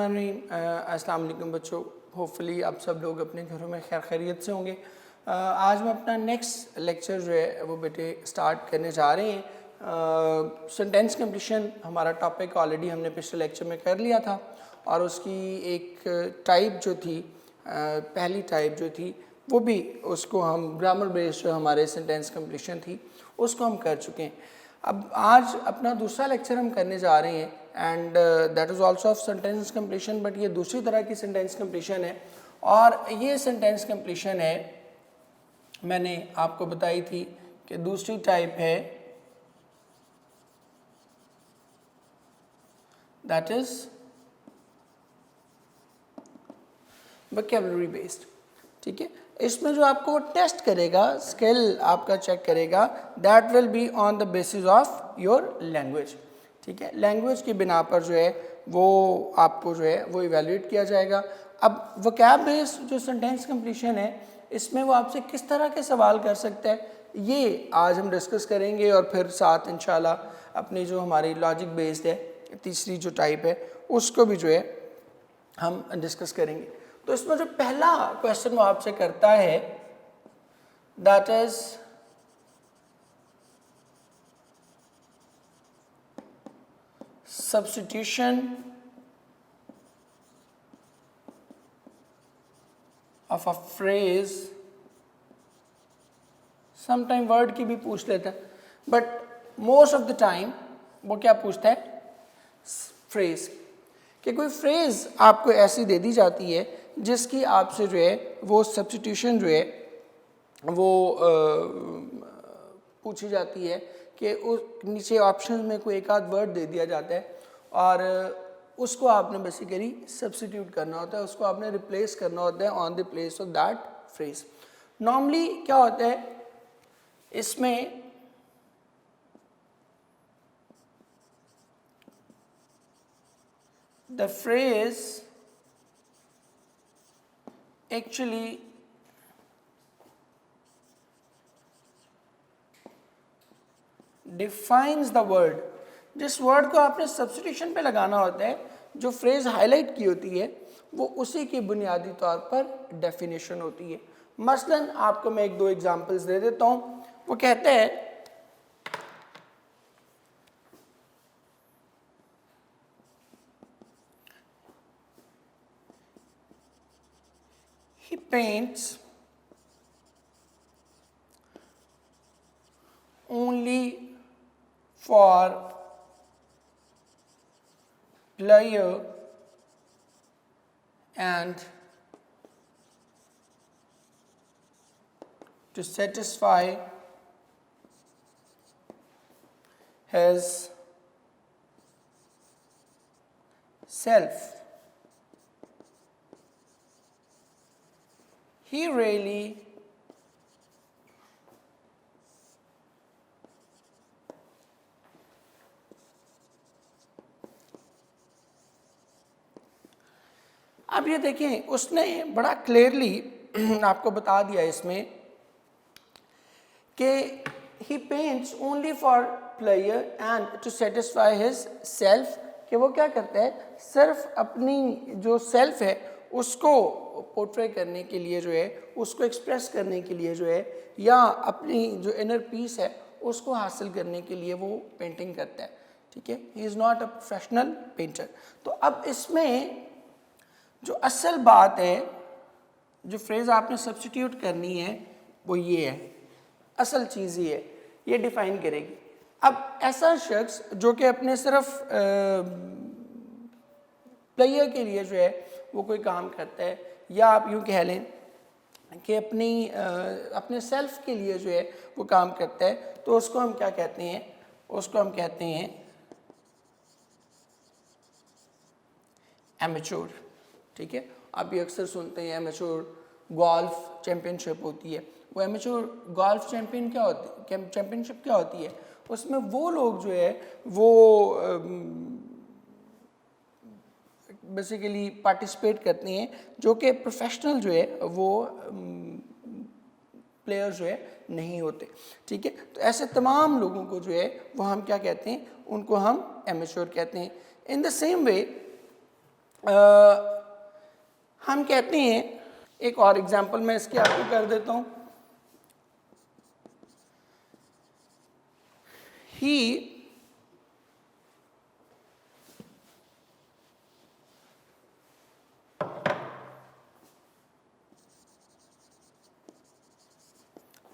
अस्सलाम वालेकुम बच्चों, होपफुली आप सब लोग अपने घरों में खैर खैरियत से होंगे। आज मैं अपना नेक्स्ट लेक्चर जो है वो बेटे स्टार्ट करने जा रहे हैं। सेंटेंस कंप्लीशन हमारा टॉपिक ऑलरेडी हमने पिछले लेक्चर में कर लिया था और उसकी एक टाइप जो थी, पहली टाइप जो थी वो भी उसको हम ग्रामर बेस्ड जो हमारे सेंटेंस कंप्लीशन थी उसको हम कर चुके हैं। अब आज अपना दूसरा लेक्चर हम करने जा रहे हैं and that is also of sentence completion, but ये दूसरी तरह की सेंटेंस कंप्लीशन है। और ये सेंटेंस कंप्लीशन है, मैंने आपको बताई थी कि दूसरी टाइप है दैट इज़ वोकैबुलरी बेस्ड। ठीक है, इसमें जो आपको टेस्ट करेगा, स्किल आपका चेक करेगा, that will be on the basis of your language. ठीक है, लैंग्वेज की बिना पर जो है वो आपको जो है वो इवेल्युएट किया जाएगा। अब वोकैब बेस्ड जो सेंटेंस कंप्लीशन है, इसमें वो आपसे किस तरह के सवाल कर सकता है ये आज हम डिस्कस करेंगे और फिर साथ इंशाल्लाह अपनी जो हमारी लॉजिक बेस्ड है तीसरी जो टाइप है उसको भी जो है हम डिस्कस करेंगे। तो इसमें जो पहला क्वेश्चन वो आपसे करता है that is substitution of a phrase. Sometime word की भी पूछ लेता है, but most of the time वो क्या पूछता है, फ्रेज। कि कोई फ्रेज आपको ऐसी दे दी जाती है जिसकी आपसे जो है वो सब्स्टिट्यूशन जो है वो पूछी जाती है कि उस नीचे ऑप्शन में कोई एक आध वर्ड दे दिया जाता है और उसको आपने बेसिकली सब्स्टिट्यूट करना होता है, उसको आपने रिप्लेस करना होता है on the place of that phrase. Normally क्या होता है इसमें, the phrase actually defines the word। जिस वर्ड को आपने सब्स्टिट्यूशन पे लगाना होता है, जो फ्रेज हाईलाइट की होती है वो उसी की बुनियादी तौर पर डेफिनेशन होती है। मसलन आपको मैं एक दो एग्जांपल्स दे देता हूँ। वो कहते हैं he paints only for pleasure and to satisfy his self। He really अब ये देखें उसने बड़ा क्लियरली आपको बता दिया इसमें कि he paints only for pleasure and to satisfy his self। कि वो क्या करता है, सिर्फ अपनी जो सेल्फ है उसको पोर्ट्रे करने के लिए जो है, उसको एक्सप्रेस करने के लिए जो है, या अपनी जो इनर पीस है उसको हासिल करने के लिए वो पेंटिंग करता है। ठीक है, he is not a professional painter. तो अब इसमें जो असल बात है, जो फ्रेज आपने सब्स्टिट्यूट करनी है वो ये है, असल चीज़ ये है, ये डिफाइन करेगी। अब ऐसा शख्स जो कि अपने सिर्फ प्लेयर के लिए जो है वो कोई काम करता है, या आप यूँ कह लें कि अपने सेल्फ के लिए जो है वो काम करता है, तो उसको हम क्या कहते हैं, उसको हम कहते हैं एमेच्योर। ठीक है, आप ये अक्सर सुनते हैं एमेच्योर गोल्फ चैम्पियनशिप होती है। वो एमेच्योर गोल्फ चैम्पियनशिप क्या होती है, उसमें वो लोग जो है वो बेसिकली पार्टिसिपेट करते हैं जो कि प्रोफेशनल जो है वो प्लेयर जो है नहीं होते। ठीक है, तो ऐसे तमाम लोगों को जो है वो हम क्या कहते हैं, उनको हम एमेच्योर कहते हैं। इन द सेम वे हम कहते हैं, एक और एग्जांपल मैं इसके आपको कर देता हूँ। ही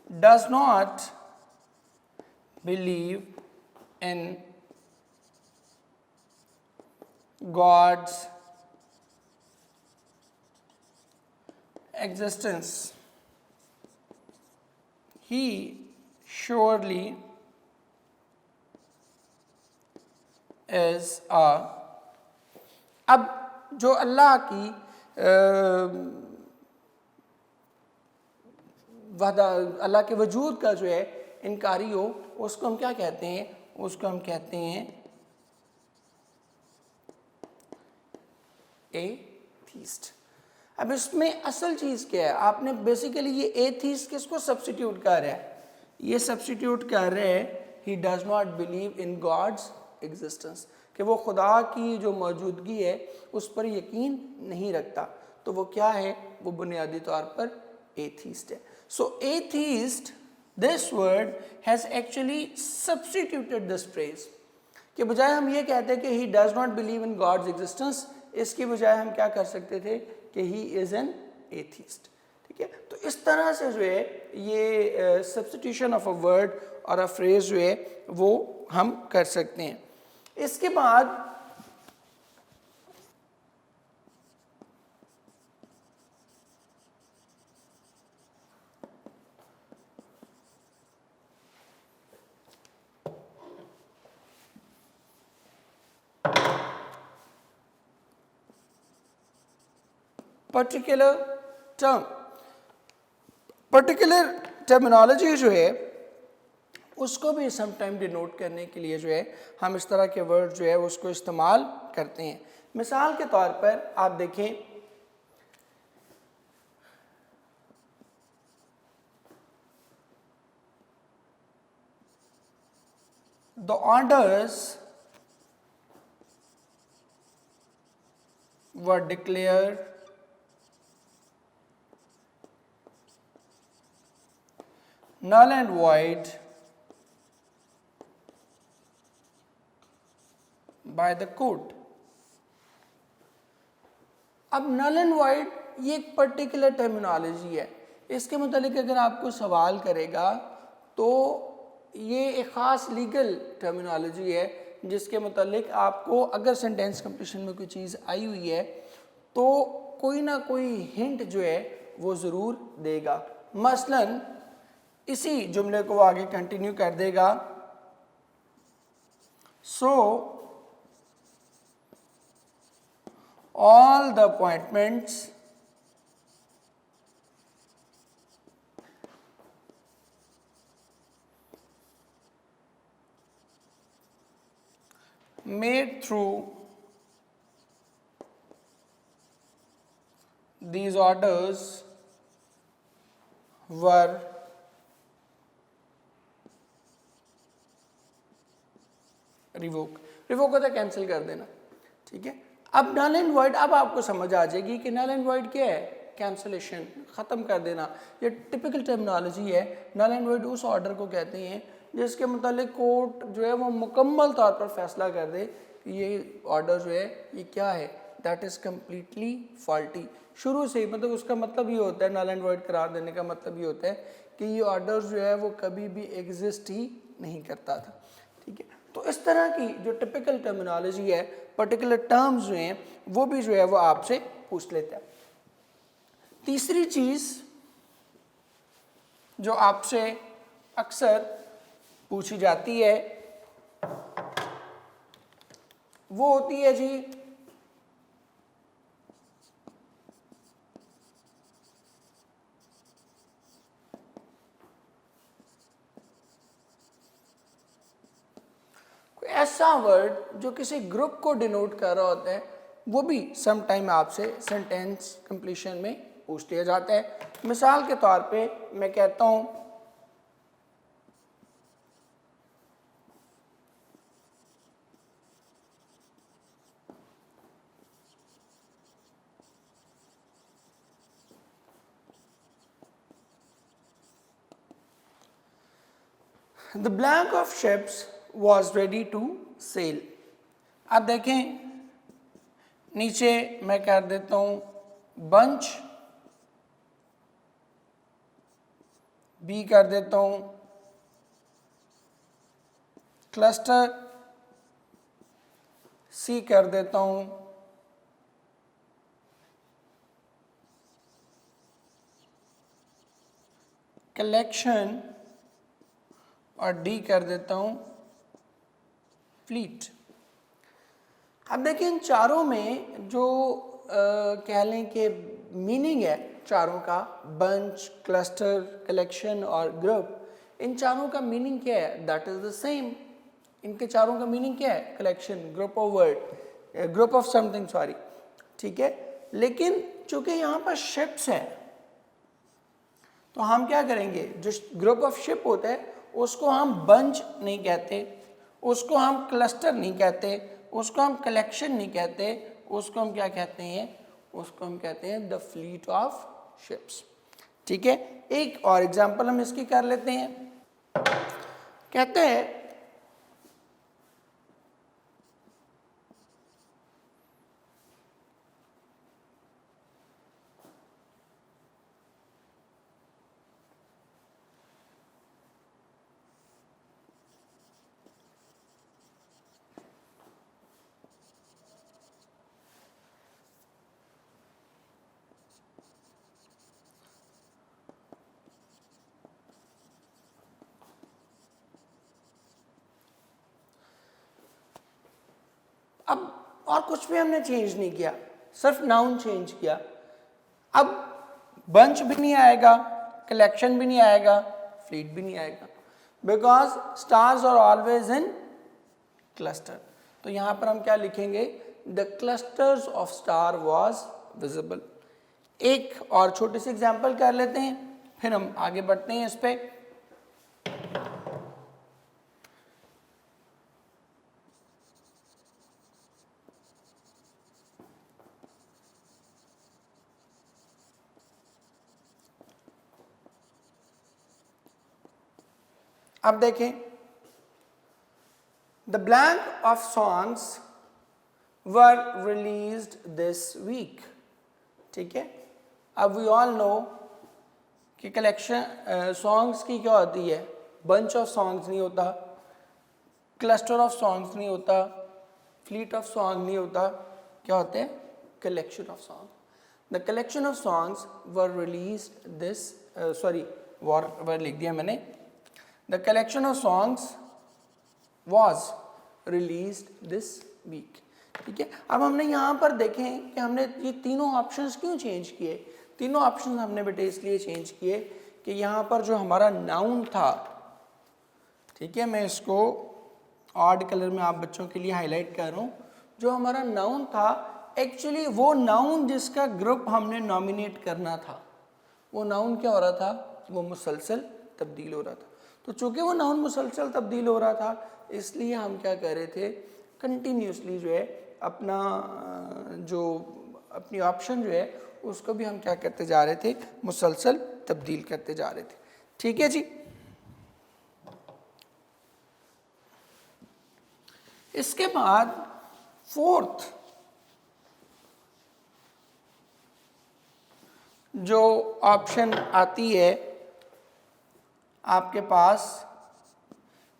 does not believe in God's existence. He surely is a, अब जो अल्लाह की अल्लाह के वजूद का जो है इनकारी हो, उसको हम क्या कहते हैं? उसको हम कहते हैं एथीस्ट। अब इसमें असल चीज़ क्या है? आपने बेसिकली ये एथीस्ट किसको सब्स्टिट्यूट कर रहा है? ये सब्स्टिट्यूट कर रहे हैं he does not believe in God's existence, कि वो खुदा की जो मौजूदगी है उस पर यकीन नहीं रखता। तो वो क्या है? वो बुनियादी तौर पर एथीस्ट है। So atheist, this word has actually substituted this phrase, के बजाय हम ये कहते हैं कि he does not believe in God's existence, इसके बजाय हम क्या कर सकते थे कि ही इज़ एन एथीस्ट। ठीक है, तो इस तरह से जो है ये सब्स्टिट्यूशन ऑफ अ वर्ड और अ फ्रेज जो है वो हम कर सकते हैं। इसके बाद पर्टिकुलर टर्म, पर्टिकुलर टर्मिनोलॉजी जो है उसको भी समटाइम डिनोट करने के लिए जो है हम इस तरह के वर्ड जो है उसको इस्तेमाल करते हैं। मिसाल के तौर पर आप देखें, the orders were declared null and void by the court। अब नल एंड वाइड ये एक पर्टिकुलर टर्मिनोलॉजी है, इसके मुतालिक अगर आपको सवाल करेगा तो ये एक ख़ास लीगल टर्मिनोलॉजी है जिसके मुतालिक आपको अगर सेंटेंस कंप्लीशन में कोई चीज़ आई हुई है तो कोई ना कोई हिंट जो है वो ज़रूर देगा। मसलन इसी जुमले को आगे कंटिन्यू कर देगा, सो all the appointments made through these orders were revoke. Revoke होता है कैंसिल कर देना। ठीक है, अब नल एंड वॉइड, अब आपको समझ आ जाएगी कि नल एंड वॉइड क्या है? कैंसलेशन, ख़त्म कर देना। ये टिपिकल टर्मिनोलॉजी है। नल एंड वॉइड उस ऑर्डर को कहते हैं जिसके मुतालिक कोर्ट जो है वो मुकम्मल तौर पर फैसला कर दे कि ये ऑर्डर जो है ये क्या है, दैट इज़ कम्प्लीटली फॉल्टी। शुरू से ही मतलब उसका मतलब ये होता है, नल एंड वॉइड करार देने का मतलब ये होता है कि ये ऑर्डर जो है वो कभी भी एग्जिस्ट ही नहीं करता था। ठीक है, तो इस तरह की जो टिपिकल टर्मिनोलॉजी है, पर्टिकुलर टर्म्स जो हैं वो भी जो है वो आपसे पूछ लेता है। तीसरी चीज़ जो आपसे अक्सर पूछी जाती है वो होती है जी ऐसा वर्ड जो किसी ग्रुप को डिनोट कर रहा होता है, वो भी सम टाइम आपसे सेंटेंस कंप्लीशन में पूछ लिया जाता है। मिसाल के तौर पे मैं कहता हूँ the blank of ships was ready to sail. अब देखें नीचे मैं कर देता हूं बंच, बी कर देता हूं क्लस्टर, सी कर देता हूं कलेक्शन और डी कर देता हूं फ्लीट। अब देखिए इन चारों में जो कह लें कि मीनिंग है चारों का, बंच, क्लस्टर, कलेक्शन और ग्रुप, इन चारों का मीनिंग क्या है? That is the same. इनके चारों का मीनिंग क्या है? Collection, group of word, group of something, sorry, ठीक है। लेकिन चूंकि यहाँ पर शिप्स है तो हम क्या करेंगे, जो ग्रुप ऑफ शिप होता है उसको हम बंच नहीं कहते, उसको हम क्लस्टर नहीं कहते, उसको हम कलेक्शन नहीं कहते, उसको हम क्या कहते हैं? उसको हम कहते हैं द फ्लीट ऑफ शिप्स। ठीक है, एक और एग्जांपल हम इसकी कर लेते हैं। कहते हैं अब और कुछ भी हमने चेंज नहीं किया, सिर्फ नाउन चेंज किया। अब बंच भी नहीं आएगा, कलेक्शन भी नहीं आएगा, फ्लीट भी नहीं आएगा, because stars are always in cluster. तो यहां पर हम क्या लिखेंगे? The clusters of star was visible. एक और छोटी सी एग्जाम्पल कर लेते हैं, फिर हम आगे बढ़ते हैं इस पे। अब देखें, the blank of songs were released this week. ठीक है, अब वी ऑल नो कि कलेक्शन सॉन्ग्स की क्या होती है? बंच ऑफ सॉन्ग्स नहीं होता, क्लस्टर ऑफ सॉन्ग्स नहीं होता, फ्लीट ऑफ सॉन्ग नहीं होता, क्या होते हैं? Collection of song. The collection of songs were released this, sorry were लिख दिया मैंने। The collection of songs was released this week। ठीक है, अब हमने यहाँ पर देखें कि हमने ये तीनों ऑप्शंस क्यों चेंज किए। तीनों ऑप्शंस हमने बेटे इसलिए चेंज किए कि यहाँ पर जो हमारा नाउन था, ठीक है, मैं इसको ऑड कलर में आप बच्चों के लिए हाईलाइट कर रहा हूँ, जो हमारा नाउन था एक्चुअली वो नाउन जिसका ग्रुप हमने नॉमिनेट करना था, वो नाउन क्या हो रहा था? वो मुसलसल तब्दील हो रहा था। तो चूंकि वो नाउन मुसलसल तब्दील हो रहा था, इसलिए हम क्या कर रहे थे? कंटिन्यूसली जो है अपना जो अपनी ऑप्शन जो है उसको भी हम क्या करते जा रहे थे? मुसलसल तब्दील करते जा रहे थे। ठीक है जी। इसके बाद फोर्थ जो ऑप्शन आती है आपके पास,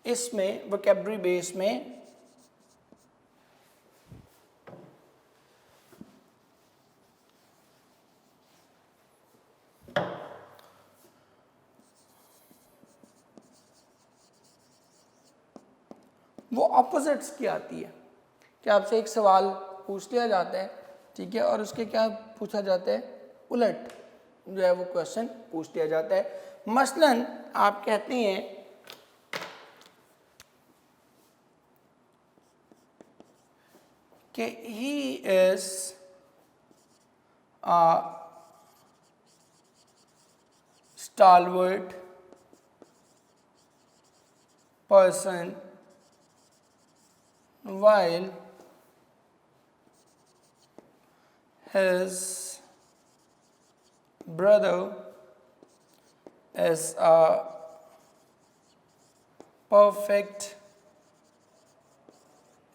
इसमें वोकैब्युलरी बेस में वो ऑपोजिट्स की आती है कि आपसे एक सवाल पूछ लिया जाता है, ठीक है, और उसके क्या पूछा जाता है? उलट जो है वो क्वेश्चन पूछ लिया जाता है। मसलन आप कहते हैं कि he is stalwart person while his brother is a perfect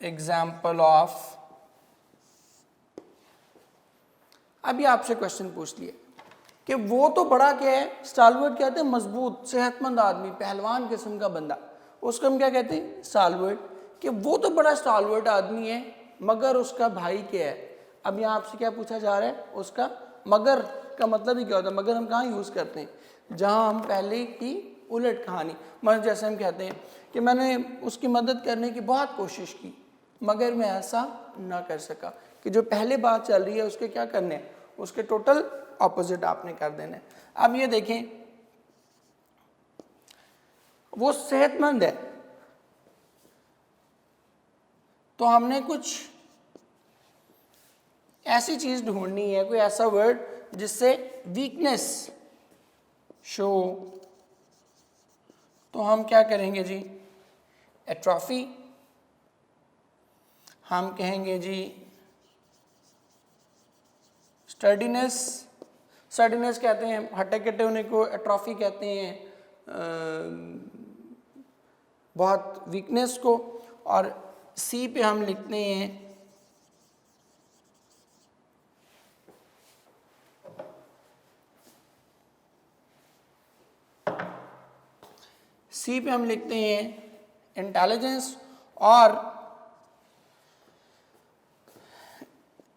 example of. अभी आपसे क्वेश्चन पूछ लिए कि वो तो बड़ा क्या है, स्टालवर्ड कहते हैं मजबूत सेहतमंद आदमी, पहलवान किस्म का बंदा, उसको हम क्या कहते हैं, स्टालवर्ड। कि वो तो बड़ा स्टालवर्ड आदमी है मगर उसका भाई क्या है। अब यहाँ आपसे क्या पूछा जा रहा है, उसका मगर का मतलब ही क्या होता है। मगर हम कहाँ यूज़ करते हैं, जहाँ हम पहले की उलट कहानी, मतलब जैसे हम कहते हैं कि मैंने उसकी मदद करने की बहुत कोशिश की मगर मैं ऐसा ना कर सका, कि जो पहले बात चल रही है उसके क्या करने हैं, उसके टोटल ऑपोजिट आपने कर देना है। अब ये देखें, वो सेहतमंद है तो हमने कुछ ऐसी चीज ढूंढनी है, कोई ऐसा वर्ड जिससे वीकनेस शो। तो हम क्या करेंगे जी, एट्रॉफी, हम कहेंगे जी स्टर्डीनेस। स्टर्डीनेस कहते हैं हट्टे कट्टे होने को, एट्रॉफी कहते हैं बहुत वीकनेस को। और सी पे हम लिखते हैं इंटेलिजेंस, और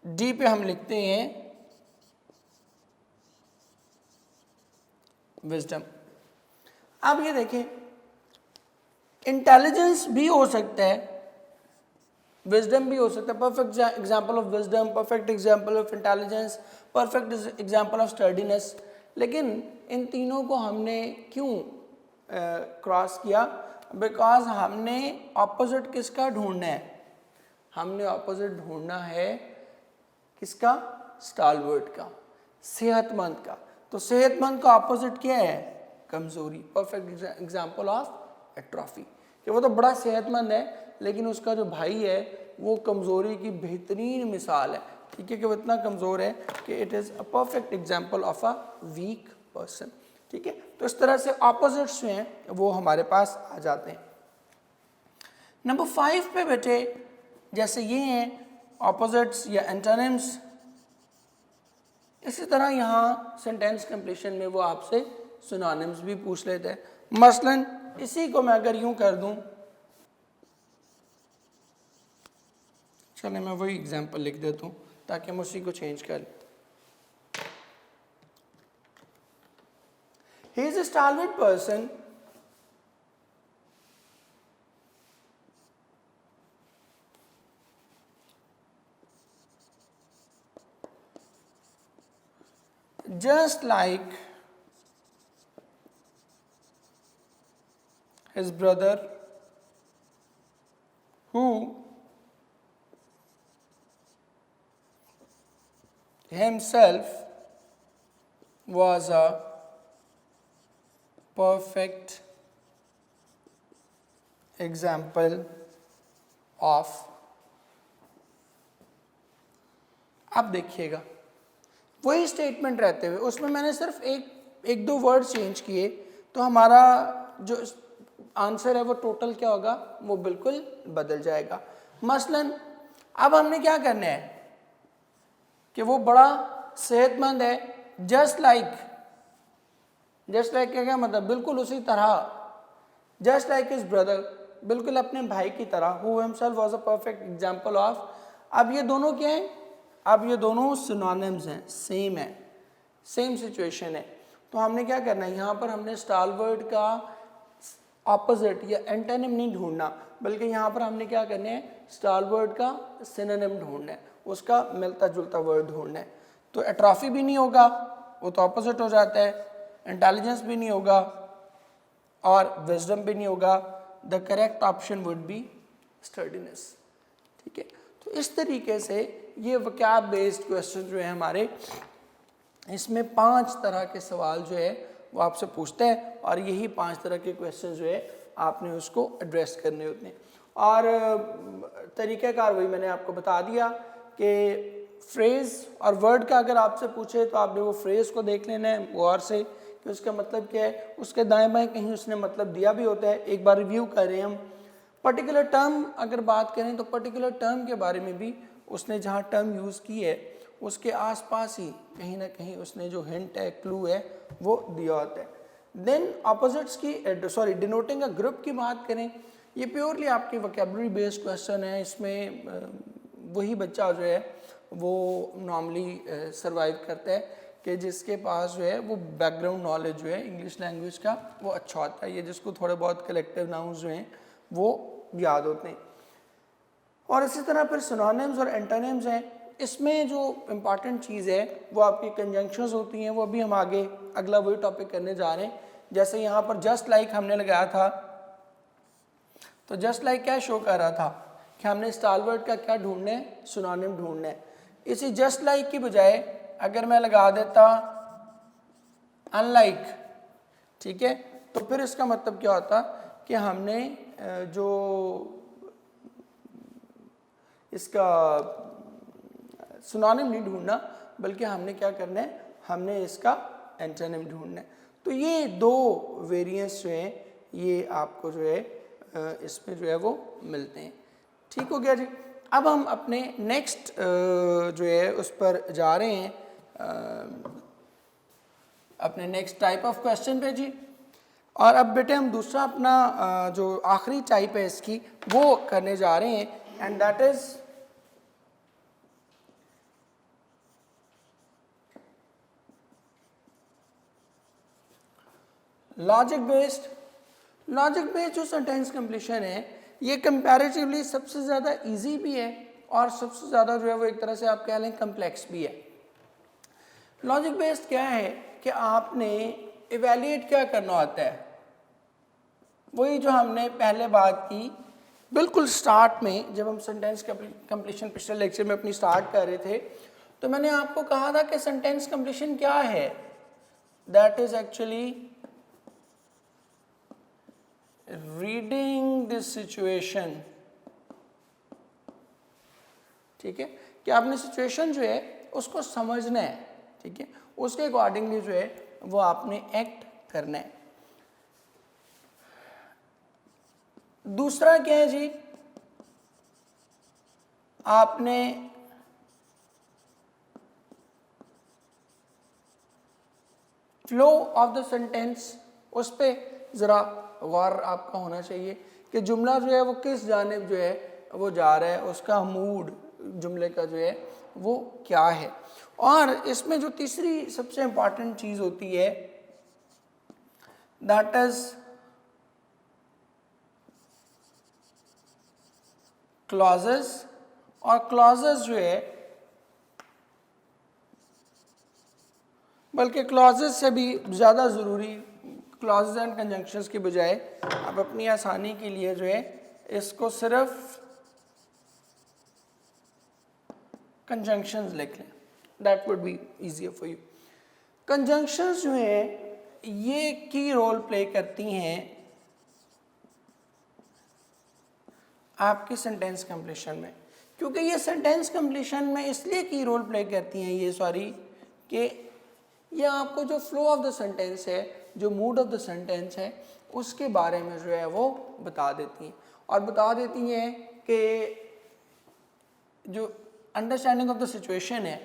डी पे हम लिखते हैं विजडम। अब ये देखें, इंटेलिजेंस भी हो सकता है, विजडम भी हो सकता है। Perfect example of wisdom, perfect example of intelligence, perfect example of steadiness. लेकिन इन तीनों को हमने क्यों क्रॉस किया, बिकॉज हमने ऑपोजिट किसका ढूंढना है, हमने ऑपोजिट ढूंढना है किसका, स्टालवर्ड का, सेहतमंद का। तो सेहतमंद का ऑपोजिट क्या है, कमजोरी। परफेक्ट एग्जाम्पल ऑफ एट्रॉफी, कि वो तो बड़ा सेहतमंद है लेकिन उसका जो भाई है वो कमजोरी की बेहतरीन मिसाल है। ठीक है, कि वो इतना कमजोर है कि it is a perfect example of a weak person. ठीक है, तो इस तरह से ऑपोजिट्स जो हैं वो हमारे पास आ जाते हैं। नंबर 5 पे बेटे, जैसे ये हैं ऑपोजिट्स या एंटोनिम्स, इसी तरह यहाँ सेंटेंस कंप्लीशन में वो आपसे सिनोनिम्स भी पूछ लेते हैं। मसलन इसी को मैं अगर यूं कर दूं, चले मैं वही एग्जांपल लिख देता हूँ ताकि हम उसी को चेंज कर लें। He is a stalwart person just like his brother who himself was a perfect example of। अब देखिएगा वही स्टेटमेंट रहते हुए उसमें मैंने सिर्फ एक दो वर्ड चेंज किए तो हमारा जो आंसर है वो टोटल क्या होगा, वो बिल्कुल बदल जाएगा। मसलन अब हमने क्या करना है कि वो बड़ा सेहतमंद है, जस्ट लाइक का क्या मतलब, बिल्कुल उसी तरह, जस्ट लाइक हिज ब्रदर, बिल्कुल अपने भाई की तरह, who himself was a perfect example of. अब ये दोनों क्या हैं, अब ये दोनों सिनोनिम्स हैं, सेम है, सेम सिचुएशन है। तो हमने क्या करना है, यहाँ पर हमने स्टालवर्ड का ऑपोजिट या एंटोनिम नहीं ढूंढना, बल्कि यहाँ पर हमने क्या करना है, स्टालवर्ड का सिनोनिम ढूंढना है, उसका मिलता जुलता वर्ड ढूंढना है। तो एट्रॉफी भी नहीं होगा, वो तो ऑपोजिट हो जाता है, इंटेलिजेंस भी नहीं होगा और विजडम भी नहीं होगा। The correct option would be sturdiness. ठीक है, तो इस तरीके से ये वोकैब बेस्ड क्वेश्चन जो है हमारे, इसमें 5 तरह के सवाल जो है वो आपसे पूछते हैं और यही 5 तरह के क्वेश्चन जो है आपने उसको एड्रेस करने होते हैं। और तरीक़ाकार वही मैंने आपको बता दिया कि फ्रेज़ और वर्ड का अगर आपसे पूछे तो आपने वो फ्रेज़ को देख लेना है गौर से कि उसका मतलब क्या है, उसके दाएं बाएं कहीं उसने मतलब दिया भी होता है। एक बार रिव्यू कर रहे हैं हम। पर्टिकुलर टर्म अगर बात करें तो पर्टिकुलर टर्म के बारे में भी उसने जहाँ टर्म यूज़ की है उसके आसपास ही कहीं ना कहीं उसने जो हिंट है, क्लू है, वो दिया होता है। देन ऑपोजिट्स की डिनोटिंग अ ग्रुप की बात करें, ये प्योरली आपकी वोकेबलरी बेस्ड क्वेश्चन है। इसमें वही बच्चा जो है वो नॉर्मली सर्वाइव करता है कि जिसके पास जो है वो बैकग्राउंड नॉलेज जो है इंग्लिश लैंग्वेज का वो अच्छा होता है, ये जिसको थोड़े बहुत कलेक्टिव नाउन्स जो हैं वो याद होते हैं। और इसी तरह फिर सिनोनिम्स और एंटोनिम्स हैं। इसमें जो इम्पॉर्टेंट चीज़ है वो आपकी कंजंक्शंस होती हैं, वो अभी हम आगे अगला वही टॉपिक करने जा रहे हैं। जैसे यहाँ पर जस्ट लाइक हमने लगाया था, तो जस्ट लाइक क्या शो कर रहा था कि हमने स्टालवर्ड का क्या ढूंढना है, सिनोनिम ढूंढना है। इसी जस्ट लाइक की बजाय अगर मैं लगा देता अनलाइक, ठीक है, तो फिर इसका मतलब क्या होता कि हमने जो इसका सिनोनिम नहीं ढूंढना, बल्कि हमने क्या करना है, हमने इसका एंटोनिम ढूंढना है। तो ये दो वेरिएंट्स जो हैं ये आपको जो है इसमें जो है वो मिलते हैं। ठीक हो गया जी। अब हम अपने नेक्स्ट जो है उस पर जा रहे हैं, अपने नेक्स्ट टाइप ऑफ क्वेश्चन पे जी। और अब बेटे हम दूसरा अपना जो आखिरी टाइप है इसकी वो करने जा रहे हैं, and that is logic based. Logic based जो सेंटेंस कंप्लीशन है ये कंपैरेटिवली सबसे ज़्यादा इजी भी है और सबसे ज़्यादा जो है वो एक तरह से आप कह लें कम्प्लेक्स भी है। लॉजिक बेस्ड क्या है कि आपने इवेल्युएट क्या करना होता है, वही जो हमने पहले बात की बिल्कुल स्टार्ट में, जब हम सेंटेंस कंप्लीशन पिछले लेक्चर में अपनी स्टार्ट कर रहे थे, तो मैंने आपको कहा था कि सेंटेंस कंप्लीशन क्या है, that is actually reading this situation. ठीक है, कि आपने सिचुएशन जो है उसको समझना है, ठीक है, उसके अकॉर्डिंगली जो है वो आपने एक्ट करना है। दूसरा क्या है जी, आपने फ्लो ऑफ द सेंटेंस उस पर ज़रा गौर आपका होना चाहिए कि जुमला जो है वो किस जानिब जो है वो जा रहा है, उसका मूड जुमले का जो है वो क्या है। और इसमें जो तीसरी सबसे इम्पॉर्टेंट चीज़ होती है दैट इज क्लॉजेस। और क्लॉजेस जो है, बल्कि क्लॉजेस से भी ज़्यादा ज़रूरी, क्लॉजेस एंड कंजंक्शंस के बजाय आप अपनी आसानी के लिए जो है इसको सिर्फ कंजंक्शंस लिख लें, that would be easier for you. Conjunctions जो है ये की रोल प्ले करती हैं आपके सेंटेंस कंप्लीशन में। क्योंकि ये सेंटेंस कंप्लीशन में इसलिए की रोल प्ले करती हैं ये, सॉरी, कि ये आपको जो फ्लो ऑफ द सेंटेंस है, जो मूड ऑफ द सेंटेंस है, उसके बारे में जो है वो बता देती हैं। और बता देती हैं कि जो अंडरस्टैंडिंग ऑफ द सिचुएशन है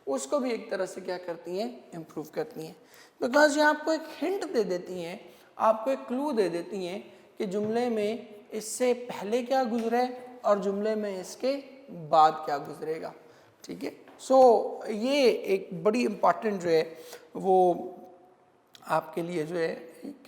उसको भी एक तरह से क्या करती हैं, इम्प्रूव करती हैं। बिकॉज ये आपको एक हिंट दे देती हैं, आपको एक क्लू दे देती हैं कि जुमले में इससे पहले क्या गुजरा है और जुमले में इसके बाद क्या गुजरेगा। ठीक है, सो ये एक बड़ी इम्पॉर्टेंट जो है वो आपके लिए जो है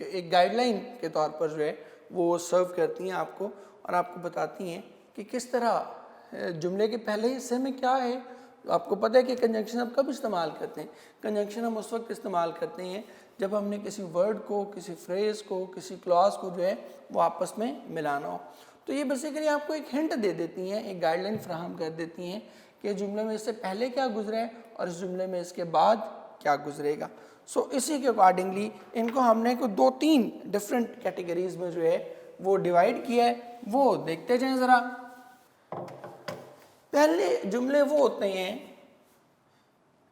एक गाइडलाइन के तौर पर जो है वो सर्व करती हैं आपको, और आपको बताती हैं कि किस तरह जुमले के पहले हिस्से में क्या है। आपको पता है कि कंजंक्शन हम कब इस्तेमाल करते हैं, कंजंक्शन हम उस वक्त इस्तेमाल करते हैं जब हमने किसी वर्ड को, किसी फ्रेज़ को, किसी क्लॉज को जो है वो आपस में मिलाना हो। तो ये बेसिकली आपको एक हिंट दे देती हैं, एक गाइडलाइन फ्राहम कर देती हैं कि जुमले में इससे पहले क्या गुजरा है और इस जुमले में इसके बाद क्या गुजरेगा। सो इसी के अकॉर्डिंगली इनको हमने को 2-3 डिफरेंट कैटेगरीज में जो है वो डिवाइड किया है, वो देखते जाएं ज़रा। पहले जुमले वो होते हैं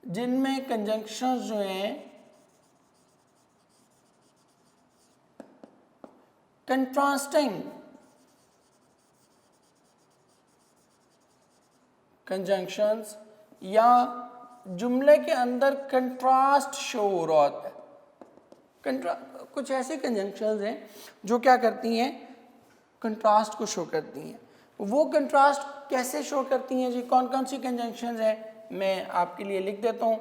जिनमें कंजंक्शंस जो हैं कंट्रास्टिंग कंजंक्शंस या जुमले के अंदर कंट्रास्ट शो हो रहा होता है। कुछ ऐसे कंजंक्शंस हैं जो क्या करती हैं, कंट्रास्ट को शो करती हैं। वो कंट्रास्ट कैसे शो करती हैं जी, कौन कौन सी कंजंक्शंस हैं, मैं आपके लिए लिख देता हूँ।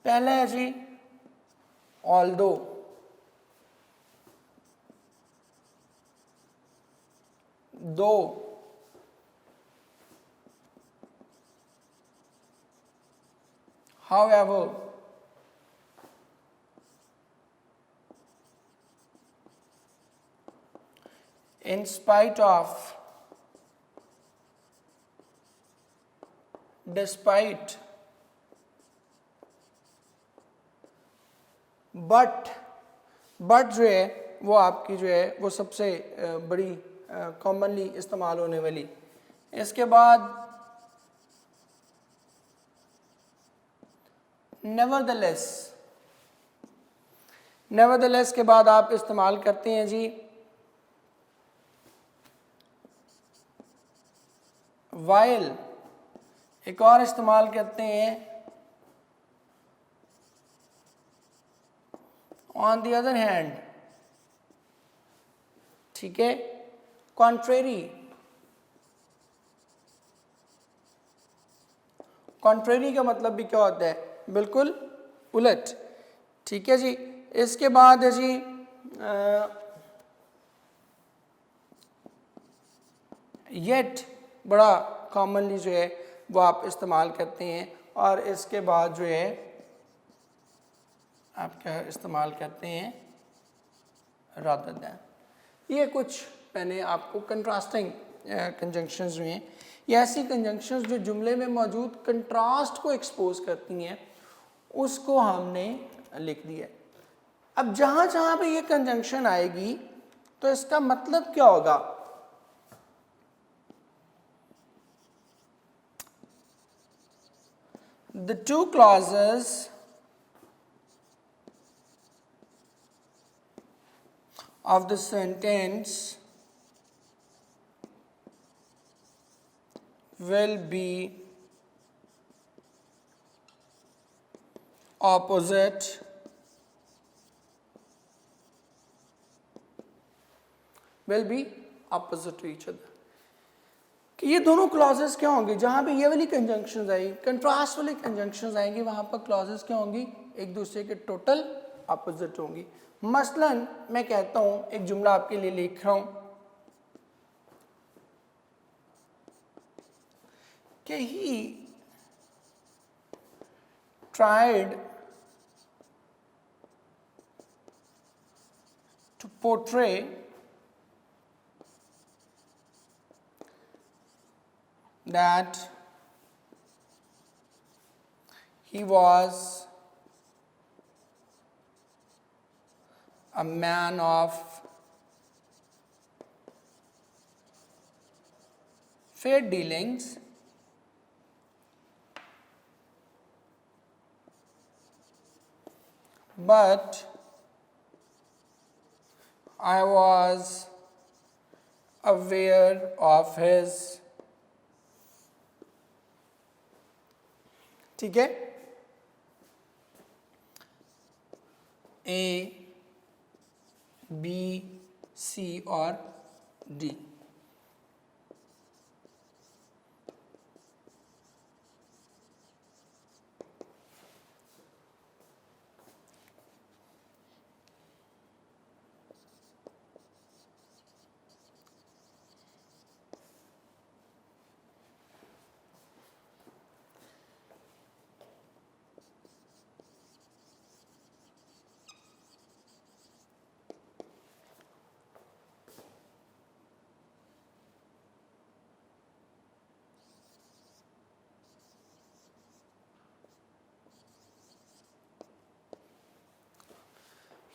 पहला है जी ऑल्दो, दो, however, in spite of, despite, but जो है वो आपकी जो है वो सबसे बड़ी कॉमनली इस्तेमाल होने वाली। इसके बाद नेवरदलेस, नेवरदलेस के बाद आप इस्तेमाल करते हैं जी वाइल, एक और इस्तेमाल करते हैं ऑन द अदर हैंड, ठीक है। कॉन्ट्रेरी, कॉन्ट्रेरी का मतलब भी क्या होता है, बिल्कुल उलट, ठीक है जी। इसके बाद है जी येट, बड़ा कॉमनली जो है वो आप इस्तेमाल करते हैं। और इसके बाद जो है आप क्या इस्तेमाल करते हैं, रादर दैन। ये कुछ मैंने आपको कंट्रास्टिंग कंजंक्शंस जो हैं, ये ऐसी कंजंक्शंस जो जुमले में मौजूद कंट्रास्ट को एक्सपोज करती हैं, उसको हमने लिख दिया। अब जहाँ जहाँ पे ये कंजंक्शन आएगी तो इसका मतलब क्या होगा, the two clauses of the sentence will be opposite to each other। कि ये दोनों क्लॉजेस क्या होंगे, जहाँ पे ये वाली कंजंक्शंस आएगी, कंट्रास्ट वाली कंजंक्शंस आएंगी, वहाँ पर क्लॉजेस क्या होंगी, एक दूसरे के टोटल अपोजिट होंगी। मसलन मैं कहता हूँ, एक जुमला आपके लिए लिख रहा हूँ कि ही tried to portray that he was a man of fair dealings, but I was aware of his, ठीक है, A, B, C और D।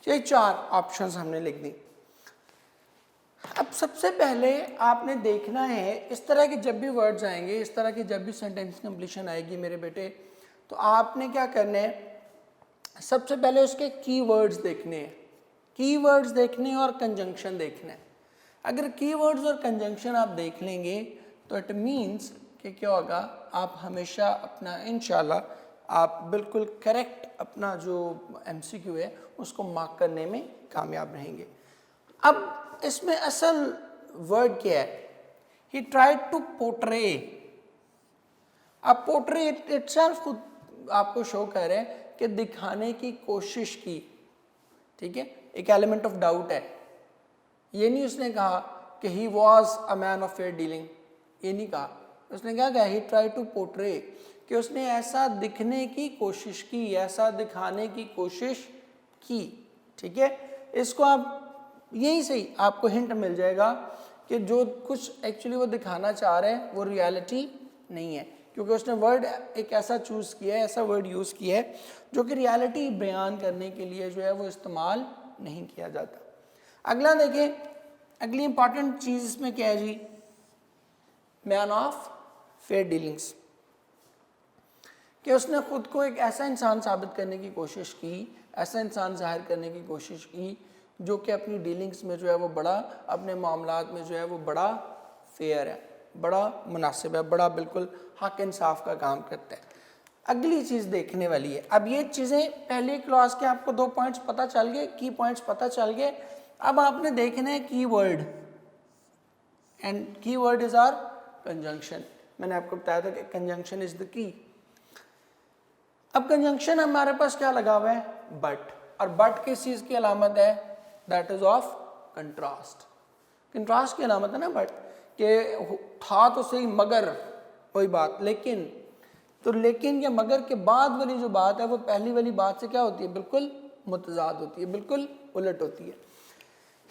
ये चार ऑप्शंस हमने लिख दी। अब सबसे पहले आपने देखना है, इस तरह के जब भी वर्ड्स आएंगे, इस तरह की जब भी सेंटेंस कंप्लीशन आएगी मेरे बेटे, तो आपने क्या करना है, सबसे पहले उसके कीवर्ड्स देखने हैं, कीवर्ड्स देखने हैं और कंजंक्शन देखना है। अगर कीवर्ड्स और कंजंक्शन आप देख लेंगे तो इट मीन्स कि क्या होगा, आप हमेशा अपना इंशाल्लाह आप बिल्कुल करेक्ट अपना जो MCQ है उसको मार्क करने में कामयाब रहेंगे। अब इसमें असल वर्ड क्या है, ही ट्राइड टू पोर्ट्रे। अब पोर्ट्रे इटसेल्फ खुद आपको शो कर रहे हैं कि दिखाने की कोशिश की, ठीक है, एक एलिमेंट ऑफ डाउट है। ये नहीं उसने कहा कि he was a man of fair dealing, ये नहीं कहा। उसने क्या कहा, ही ट्राई टू पोर्ट्रे, कि उसने ऐसा दिखने की कोशिश की, ऐसा दिखाने की कोशिश की, ठीक है। इसको आप यही सही आपको हिंट मिल जाएगा कि जो कुछ एक्चुअली वो दिखाना चाह रहे हैं वो रियलिटी नहीं है, क्योंकि उसने वर्ड एक ऐसा चूज़ किया है, ऐसा वर्ड यूज़ किया है जो कि रियलिटी बयान करने के लिए जो है वो इस्तेमाल नहीं किया जाता। अगला देखें, अगली इंपॉर्टेंट चीज़ इसमें क्या है जी, मैन ऑफ फेयर डीलिंग्स, कि उसने खुद को एक ऐसा इंसान साबित करने की कोशिश की, ऐसा इंसान जाहिर करने की कोशिश की जो कि अपनी डीलिंग्स में जो है वो बड़ा, अपने मामलात में जो है वो बड़ा फेयर है, बड़ा मुनासिब है, बड़ा बिल्कुल हक इंसाफ का काम करता है। अगली चीज़ देखने वाली है, अब ये चीज़ें पहले क्लास के आपको 2 पॉइंट्स पता चल गए, की पॉइंट्स पता चल गए। अब आपने देखना है की वर्ड, एंड की वर्ड इज आर कंजंक्शन। मैंने आपको बताया था कि कंजंक्शन इज द की। अब कंजंक्शन हमारे पास क्या लगा हुआ है, बट, और बट किस चीज़ की अलामत है, that is of contrast. Contrast की अलामत है ना बट, कि था तो सही मगर कोई बात, लेकिन, तो लेकिन या मगर के बाद वाली जो बात है वो पहली वाली बात से क्या होती है, बिल्कुल मुतजाद होती है, बिल्कुल उलट होती है।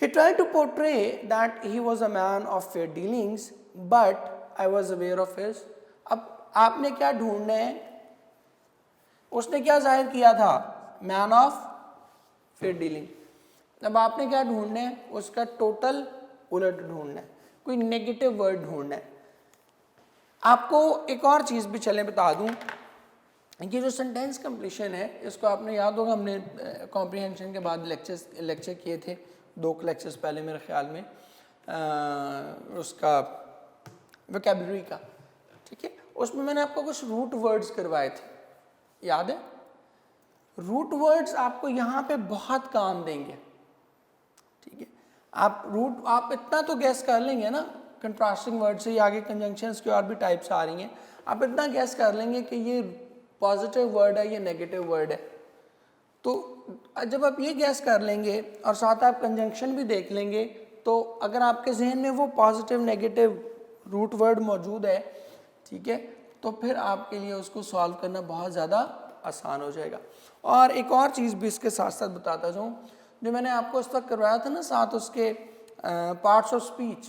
He tried to portray that he was a man of fair dealings, but I was aware of his. अब आपने क्या ढूंढना है, उसने क्या जाहिर किया था, मैन ऑफ फेयर डीलिंग। अब आपने क्या ढूंढना है, उसका टोटल उलट ढूंढना है, कोई नेगेटिव वर्ड ढूंढना है। आपको एक और चीज़ भी चले बता दूं, ये जो सेंटेंस कंप्लीशन है इसको आपने याद होगा, हमने कॉम्प्रिहेंशन के बाद लेक्चर किए थे, 2 लेक्चर्स पहले मेरे ख्याल में, उसका वोकैबुलरी का, ठीक है। उसमें मैंने आपको कुछ रूट वर्ड्स करवाए थे, याद है। रूट वर्ड्स आपको यहाँ पे बहुत काम देंगे, ठीक है। आप इतना तो गैस कर लेंगे ना, कंट्रास्टिंग वर्ड से, आगे कंजंक्शंस की और भी टाइप्स आ रही हैं, आप इतना गैस कर लेंगे कि ये पॉजिटिव वर्ड है, ये नेगेटिव वर्ड है। तो जब आप ये गैस कर लेंगे और साथ आप कंजंक्शन भी देख लेंगे, तो अगर आपके जहन में वो पॉजिटिव नेगेटिव रूट वर्ड मौजूद है, ठीक है, तो फिर आपके लिए उसको सॉल्व करना बहुत ज़्यादा आसान हो जाएगा। और एक और चीज़ भी इसके साथ साथ बताता जाऊँ, जो मैंने आपको उस वक्त करवाया था ना साथ उसके पार्ट्स ऑफ स्पीच,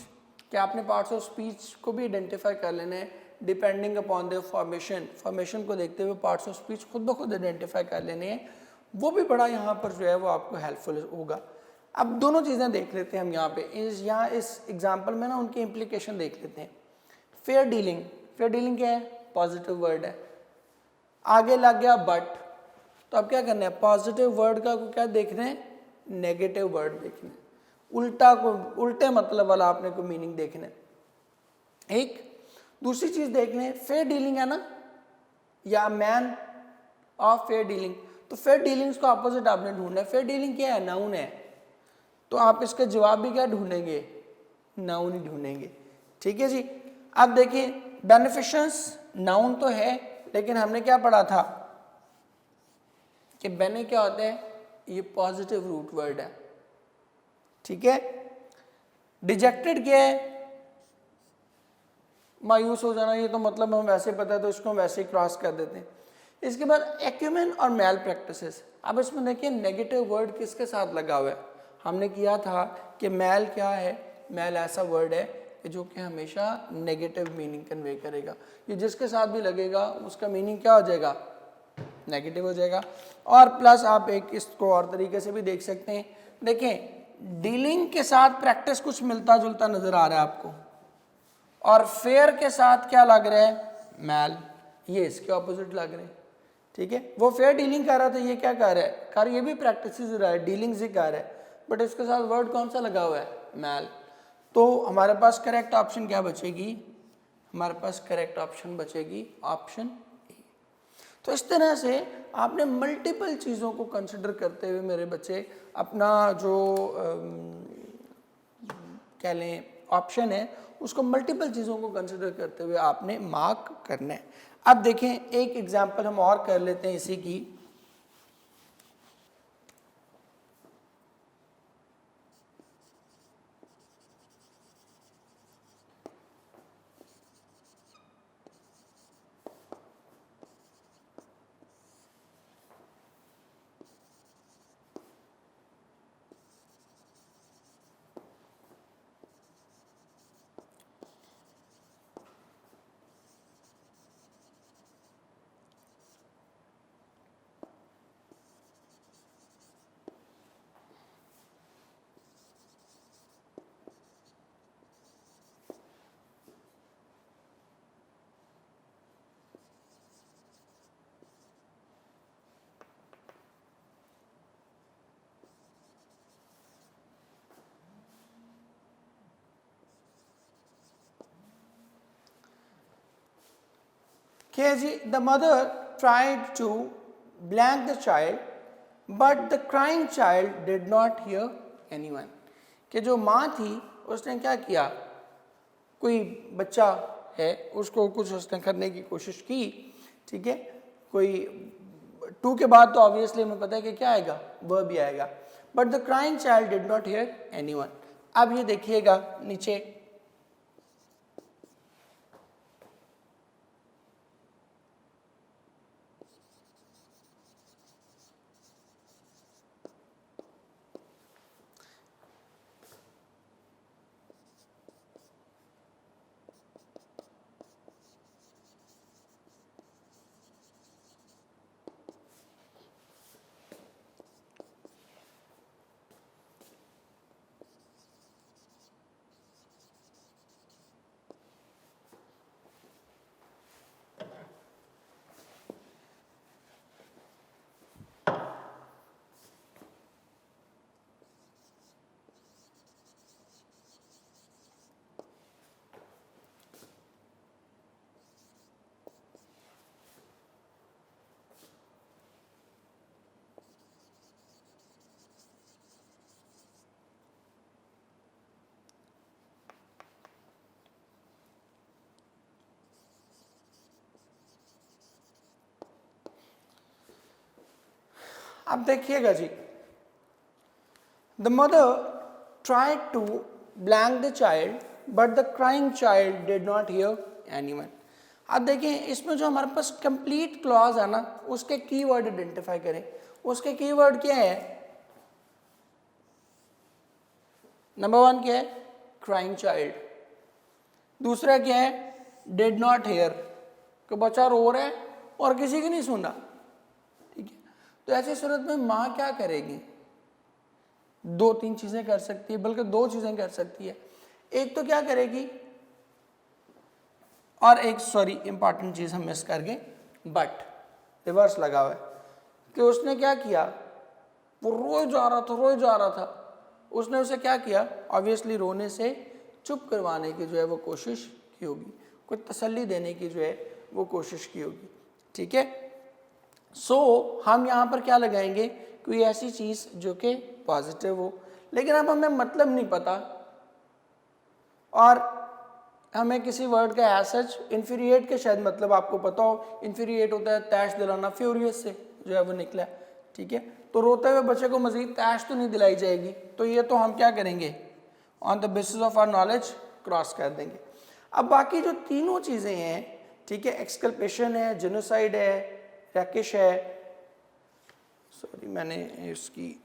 कि आपने पार्ट्स ऑफ स्पीच को भी आइडेंटिफाई कर लेना है डिपेंडिंग अपॉन द फॉर्मेशन को देखते हुए पार्ट्स ऑफ स्पीच खुद ब खुद आइडेंटिफाई कर लेने हैं, वो भी बड़ा यहाँ पर जो है वो आपको हेल्पफुल होगा। अब दोनों चीज़ें देख लेते हैं हम यहाँ पे, यहाँ इस एग्जांपल में ना उनकी इम्प्लीकेशन देख लेते हैं। फेयर डीलिंग क्या है, पॉजिटिव वर्ड है, आगे लग गया बट, तो अब क्या करना है, पॉजिटिव वर्ड का को क्या देखना है, नेगेटिव वर्ड देखना है, उल्टे मतलब वाला आपने को मीनिंग देखना है। एक दूसरी चीज़ देखने, फेयर डीलिंग है ना, या मैन ऑफ फेयर डीलिंग, तो फेयर डीलिंग्स को अपोजिट आपने ढूंढना है। फेयर डीलिंग क्या है, नाउन है, तो आप इसका जवाब भी क्या ढूंढेंगे, नाउन ही ढूंढेंगे, ठीक है जी। अब देखिए बेनिफिशियंस नाउन तो है, लेकिन हमने क्या पढ़ा था कि बेने क्या होता है, ये पॉजिटिव रूट वर्ड है, ठीक है। डिजेक्टेड क्या है, मायूस हो जाना, ये तो मतलब हम वैसे पता है तो इसको हम वैसे ही क्रॉस कर देते हैं। इसके बाद एक्यूमेन और मैल प्रैक्टिसेस। अब इसमें देखिए नेगेटिव वर्ड किसके साथ लगा हुआ है, हमने किया था कि मैल क्या है, मैल ऐसा वर्ड है कि जो कि हमेशा नेगेटिव मीनिंग कन्वे करेगा, ये जिसके साथ भी लगेगा उसका मीनिंग क्या हो जाएगा, नेगेटिव हो जाएगा। और प्लस आप एक इसको और तरीके से भी देख सकते हैं, देखें डीलिंग के साथ प्रैक्टिस कुछ मिलता जुलता नजर आ रहा है आपको, और फेयर के साथ क्या लग रहा है, मैल, ये इसके ऑपोजिट लग रहे हैं। ठीक है। वो फेयर डीलिंग कर रहा था, ये क्या कर रहा है, कर ये भी प्रैक्टिस ही रहा है, डीलिंग ही कर रहा है, बट इसके साथ वर्ड कौन सा लगा हुआ है, मैल। तो हमारे पास करेक्ट ऑप्शन क्या बचेगी, हमारे पास करेक्ट ऑप्शन बचेगी ऑप्शन ए। तो इस तरह से आपने मल्टीपल चीज़ों को कंसिडर करते हुए मेरे बच्चे अपना जो कह लें ऑप्शन है उसको मल्टीपल चीज़ों को कंसिडर करते हुए आपने मार्क करना है। अब देखें एक एग्जांपल हम और कर लेते हैं इसी की। Okay, ji, the mother tried to blank the child, but the crying child did not hear anyone. कि जो माँ थी उसने क्या किया, कोई बच्चा है उसको कुछ उसने करने की कोशिश की, ठीक है, कोई टू के बाद तो ऑब्वियसली हमें पता है कि क्या आएगा, वर्ब भी आएगा, but the crying child did not hear anyone. अब ये देखिएगा नीचे, अब देखिएगा जी, the mother tried to blank the child but the crying child did not hear anyone. अब देखिए इसमें जो हमारे पास कंप्लीट क्लॉज है ना, उसके कीवर्ड आइडेंटिफाई करें। उसके कीवर्ड क्या है, नंबर 1 क्या है, क्राइंग चाइल्ड, दूसरा क्या है, डिड नॉट हियर, कि बच्चा रो रहा है और किसी की नहीं सुना, ठीक है। तो ऐसी सूरत में माँ क्या करेगी, 2-3 चीजें कर सकती है, बल्कि 2 चीजें कर सकती है। एक तो क्या करेगी, और एक सॉरी इंपॉर्टेंट चीज हम मिस कर गए, बट रिवर्स लगा हुआ है, कि उसने क्या किया, वो रोए जा रहा था, उसने उसे क्या किया, ऑब्वियसली रोने से चुप करवाने की जो है वो कोशिश की होगी, कोई तसल्ली देने की जो है वो कोशिश की होगी, ठीक है। सो हम यहाँ पर क्या लगाएंगे, कोई ऐसी चीज़ जो कि पॉजिटिव हो, लेकिन अब हमें मतलब नहीं पता और हमें किसी वर्ड का एज सच इन्फीरिएट के शायद मतलब आपको पता हो, इन्फीरिएट होता है तैश दिलाना, फ्यूरियस से जो है वो निकला, ठीक है। तो रोते हुए बच्चे को मजीद तैश तो नहीं दिलाई जाएगी, तो ये तो हम क्या करेंगे, on the basis of our knowledge cross कर देंगे। अब बाकी जो तीनों चीज़ें हैं, ठीक है, एक्सकल्पेशन है, जेनोसाइड है, रैकिश है, सॉरी मैंने इसकी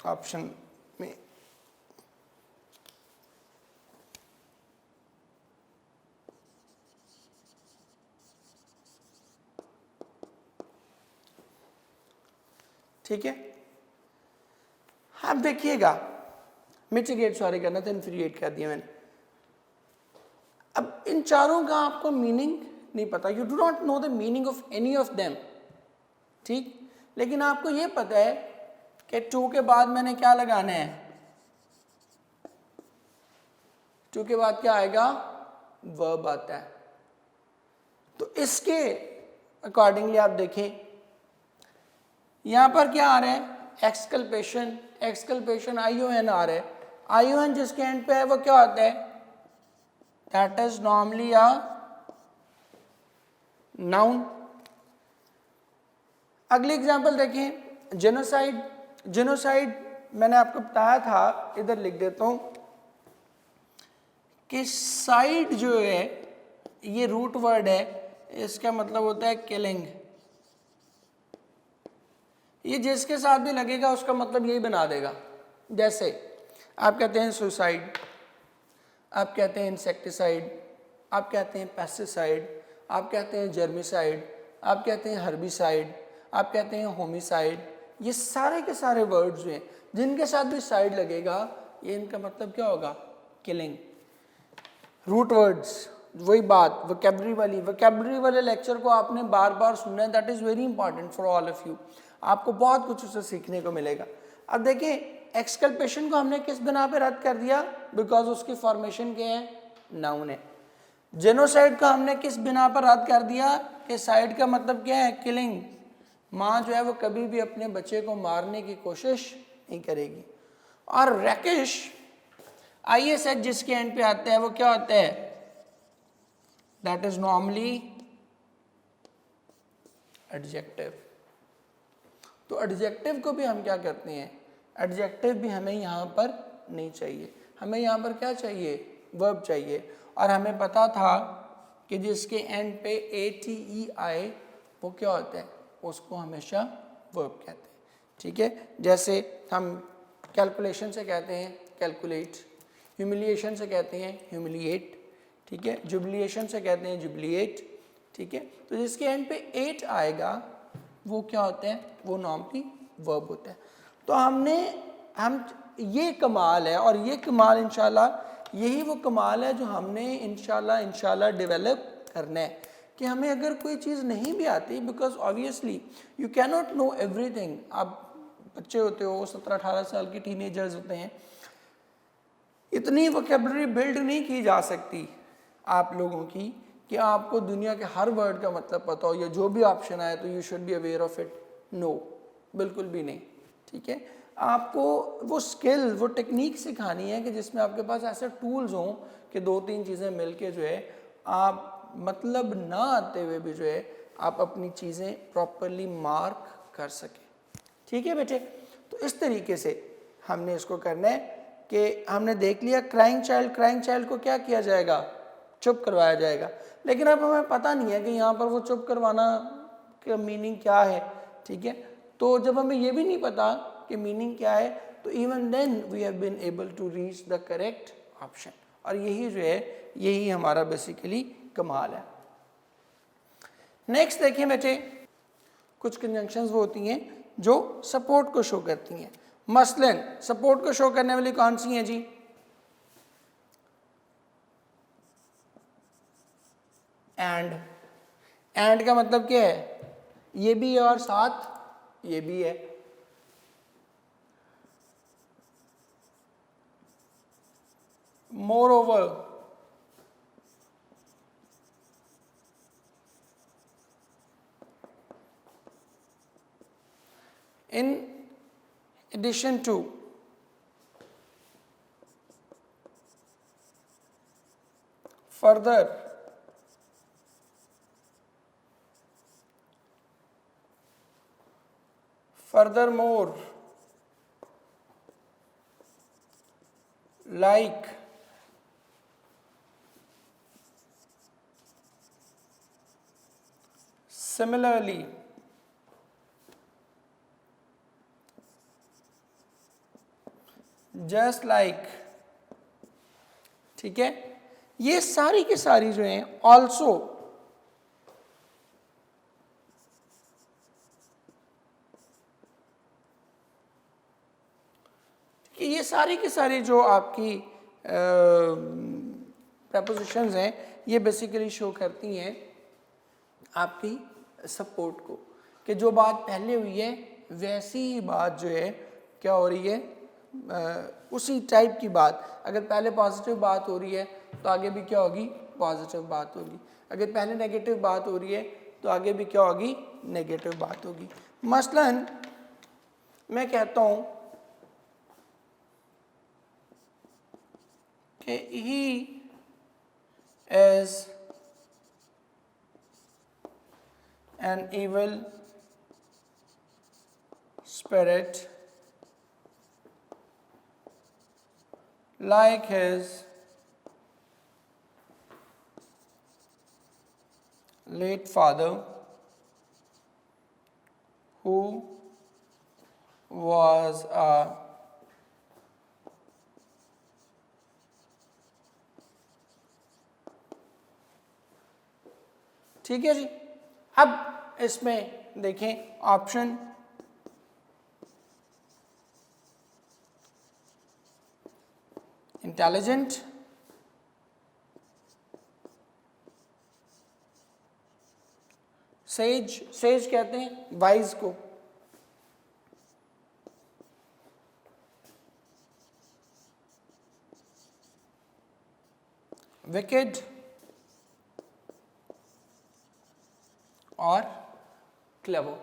ऑप्शन में ठीक है। अब देखिएगा, मिटिगेट सॉरी करना था, इन्फीरिएट कर दिया मैंने। इन चारों का आपको मीनिंग नहीं पता, you do not know the meaning of any of them, ठीक, लेकिन आपको ये पता है कि टू के बाद मैंने क्या लगाना है, टू के बाद क्या आएगा, वर्ब आता है। तो इसके अकॉर्डिंगली आप देखें यहां पर क्या आ रहा है, एक्सकल्पेशन, एक्सकल्पेशन ION आ रहा है, ION जिसके एंड पे है वो क्या होता है, that is normally a noun. अगली एग्जांपल देखें, जेनोसाइड, जेनोसाइड मैंने आपको बताया था, इधर लिख देता हूं कि साइड जो है ये रूट वर्ड है, इसका मतलब होता है किलिंग, ये जिसके साथ भी लगेगा उसका मतलब यही बना देगा। जैसे आप कहते हैं सुसाइड, आप कहते हैं इंसेक्टिसाइड, आप कहते हैं पेस्टिसाइड, आप कहते हैं जर्मिसाइड, आप कहते हैं हर्बिसाइड, आप कहते हैं होमिसाइड, ये सारे के सारे वर्ड्स हैं जिनके साथ भी साइड लगेगा, ये इनका मतलब क्या होगा, किलिंग। रूट वर्ड्स, वही बात वोकैबुलरी वाली, वोकैबुलरी वाले लेक्चर को आपने बार बार सुनना है, that is very important for all of you, आपको बहुत कुछ उससे सीखने को मिलेगा। अब देखिए एक्सकल्पेशन को हमने किस बिना पे रद्द कर दिया, बिकॉज उसकी फॉर्मेशन क्या है, नाउन है। जेनोसाइड को हमने किस बिना पर रद्द कर दिया कि साइड का मतलब क्या है, किलिंग, माँ जो है वो कभी भी अपने बच्चे को मारने की कोशिश नहीं करेगी। और रैकिश ISH जिसके एंड पे आता है वो क्या होता है, दैट इज नॉर्मली एडजेक्टिव। तो एडजेक्टिव को भी हम क्या करते हैं, एडजेक्टिव भी हमें यहाँ पर नहीं चाहिए, हमें यहाँ पर क्या चाहिए, वर्ब चाहिए। और हमें पता था कि जिसके एंड पे ATE आए वो क्या होता है, उसको हमेशा वर्ब कहते हैं, ठीक है। जैसे हम कैलकुलेशन से कहते हैं कैलकुलेट, ह्यूमिलिएशन से कहते हैं ह्यूमिलिएट, ठीक है, जुबिलिएशन से कहते हैं जुबिलिएट, ठीक है। तो जिसके एंड पे एट आएगा वो क्या होता है, वो नॉर्मली वर्ब होता है। तो हम ये कमाल है, और ये कमाल इंशाल्लाह यही वो कमाल है जो हमने इंशाल्लाह डेवलप करना है, कि हमें अगर कोई चीज़ नहीं भी आती, because obviously you can not know everything, आप बच्चे होते हो, 17-18 साल के टीनेजर्स होते हैं, इतनी वोकैबुलरी बिल्ड नहीं की जा सकती आप लोगों की कि आपको दुनिया के हर वर्ड का मतलब पता हो, या जो भी ऑप्शन आए तो you should be aware of it, no, बिल्कुल भी नहीं, ठीक है। आपको वो स्किल, वो टेक्निक सिखानी है कि जिसमें आपके पास ऐसे टूल्स हों कि 2-3 चीज़ें मिलके जो है आप मतलब ना आते हुए भी जो है आप अपनी चीज़ें प्रॉपरली मार्क कर सकें, ठीक है बेटे। तो इस तरीके से हमने इसको करना है कि हमने देख लिया क्राइंग चाइल्ड को क्या किया जाएगा, चुप करवाया जाएगा, लेकिन अब हमें पता नहीं है कि यहाँ पर वो चुप करवाना का मीनिंग क्या है, ठीक है। तो जब हमें ये भी नहीं पता कि मीनिंग क्या है, तो even then we have been able to reach the correct option, और यही जो है यही हमारा बेसिकली कमाल है। नेक्स्ट देखिए बेटे, कुछ कंजंक्शंस वो होती हैं जो सपोर्ट को शो करती हैं। मसलन सपोर्ट को शो करने वाली कौन सी हैं जी, एंड का मतलब क्या है, ये भी है और साथ ये भी है। More over, in addition to, further, furthermore, like, similarly, just like, ठीक है। ये सारी की सारी जो हैं ऑल्सो, ये सारी की सारी जो आपकी प्रपोजिशंस हैं ये बेसिकली शो करती हैं आपकी सपोर्ट को, कि जो बात पहले हुई है वैसी ही बात जो है क्या हो रही है, उसी टाइप की बात। अगर पहले पॉजिटिव बात हो रही है तो आगे भी क्या होगी, पॉजिटिव बात होगी। अगर पहले नेगेटिव बात हो रही है तो आगे भी क्या होगी, नेगेटिव बात होगी। मसलन मैं कहता हूं कि he is an evil spirit like his late father who was a ठीक है जी। अब इसमें देखें ऑप्शन इंटेलिजेंट, सेज, सेज कहते हैं वाइज को, विकेड और क्लेवर।